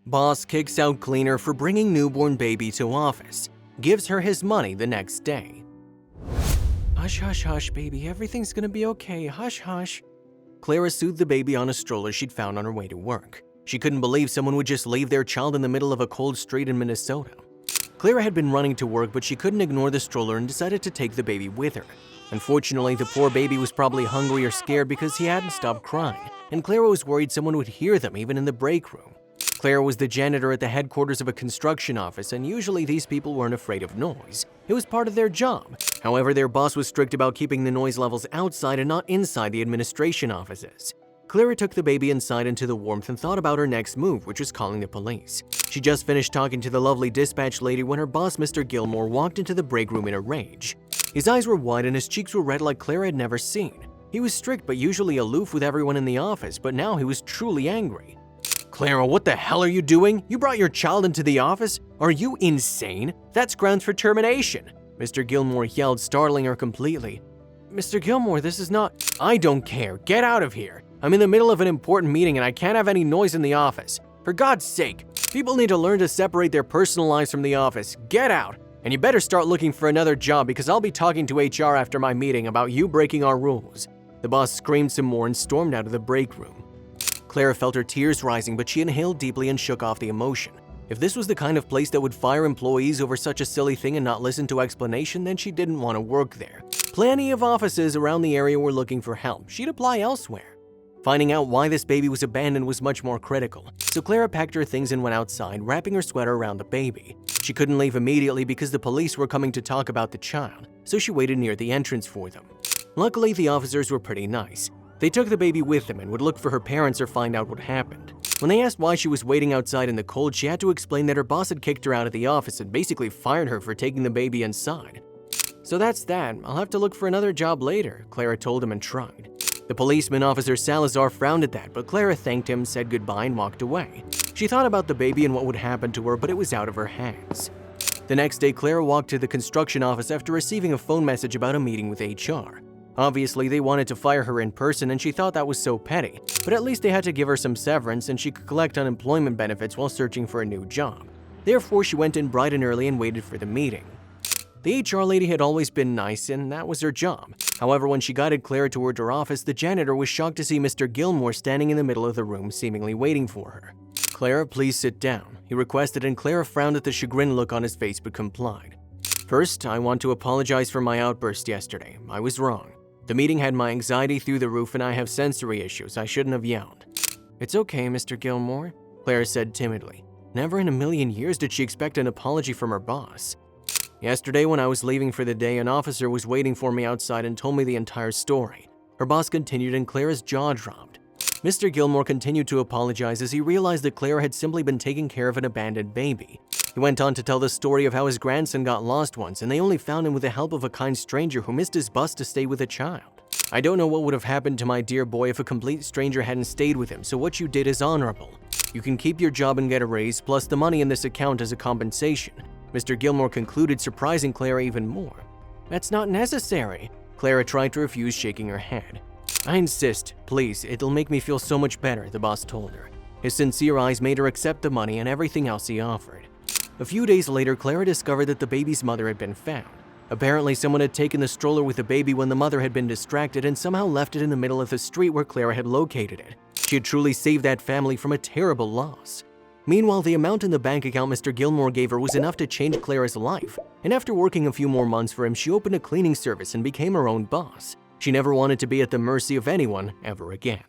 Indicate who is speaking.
Speaker 1: Boss kicks out cleaner for bringing newborn baby to office. Gives her his money the next day. Hush, hush, hush, baby. Everything's gonna be okay. Hush, hush. Clara soothed the baby on a stroller she'd found on her way to work. She couldn't believe someone would just leave their child in the middle of a cold street in Minnesota. Clara had been running to work, but she couldn't ignore the stroller and decided to take the baby with her. Unfortunately, the poor baby was probably hungry or scared because he hadn't stopped crying, and Clara was worried someone would hear them even in the break room. Clara was the janitor at the headquarters of a construction office, and usually these people weren't afraid of noise. It was part of their job. However, their boss was strict about keeping the noise levels outside and not inside the administration offices. Clara took the baby inside into the warmth and thought about her next move, which was calling the police. She just finished talking to the lovely dispatch lady when her boss, Mr. Gilmore, walked into the break room in a rage. His eyes were wide and his cheeks were red like Clara had never seen. He was strict but usually aloof with everyone in the office, but now he was truly angry. Clara, what the hell are you doing? You brought your child into the office? Are you insane? That's grounds for termination, Mr. Gilmore yelled, startling her completely. Mr. Gilmore, this is not… I don't care. Get out of here. I'm in the middle of an important meeting and I can't have any noise in the office. For God's sake, people need to learn to separate their personal lives from the office. Get out. And you better start looking for another job because I'll be talking to HR after my meeting about you breaking our rules. The boss screamed some more and stormed out of the break room. Clara felt her tears rising, but she inhaled deeply and shook off the emotion. If this was the kind of place that would fire employees over such a silly thing and not listen to explanation, then she didn't want to work there. Plenty of offices around the area were looking for help. She'd apply elsewhere. Finding out why this baby was abandoned was much more critical, so Clara packed her things and went outside, wrapping her sweater around the baby. She couldn't leave immediately because the police were coming to talk about the child, so she waited near the entrance for them. Luckily, the officers were pretty nice. They took the baby with them and would look for her parents or find out what happened. When they asked why she was waiting outside in the cold, she had to explain that her boss had kicked her out of the office and basically fired her for taking the baby inside. So that's that. I'll have to look for another job later, Clara told him and shrugged. The policeman, Officer Salazar, frowned at that, but Clara thanked him, said goodbye, and walked away. She thought about the baby and what would happen to her, but it was out of her hands. The next day, Clara walked to the construction office after receiving a phone message about a meeting with HR. Obviously, they wanted to fire her in person, and she thought that was so petty, but at least they had to give her some severance and she could collect unemployment benefits while searching for a new job. Therefore, she went in bright and early and waited for the meeting. The HR lady had always been nice, and that was her job. However, when she guided Clara toward her office, the janitor was shocked to see Mr. Gilmore standing in the middle of the room, seemingly waiting for her. Clara, please sit down, he requested, and Clara frowned at the chagrin look on his face but complied. First, I want to apologize for my outburst yesterday. I was wrong. The meeting had my anxiety through the roof and I have sensory issues. I shouldn't have yelled. It's okay, Mr. Gilmore, Clara said timidly. Never in a million years did she expect an apology from her boss. Yesterday, when I was leaving for the day, an officer was waiting for me outside and told me the entire story. Her boss continued and Clara's jaw dropped. Mr. Gilmore continued to apologize as he realized that Clara had simply been taking care of an abandoned baby. He went on to tell the story of how his grandson got lost once and they only found him with the help of a kind stranger who missed his bus to stay with a child. I don't know what would have happened to my dear boy if a complete stranger hadn't stayed with him, so what you did is honorable. You can keep your job and get a raise, plus the money in this account as a compensation. Mr. Gilmore concluded, surprising Clara even more. That's not necessary. Clara tried to refuse, shaking her head. I insist, please, it'll make me feel so much better, the boss told her. His sincere eyes made her accept the money and everything else he offered. A few days later, Clara discovered that the baby's mother had been found. Apparently, someone had taken the stroller with the baby when the mother had been distracted and somehow left it in the middle of the street where Clara had located it. She had truly saved that family from a terrible loss. Meanwhile, the amount in the bank account Mr. Gilmore gave her was enough to change Clara's life, and after working a few more months for him, she opened a cleaning service and became her own boss. She never wanted to be at the mercy of anyone ever again.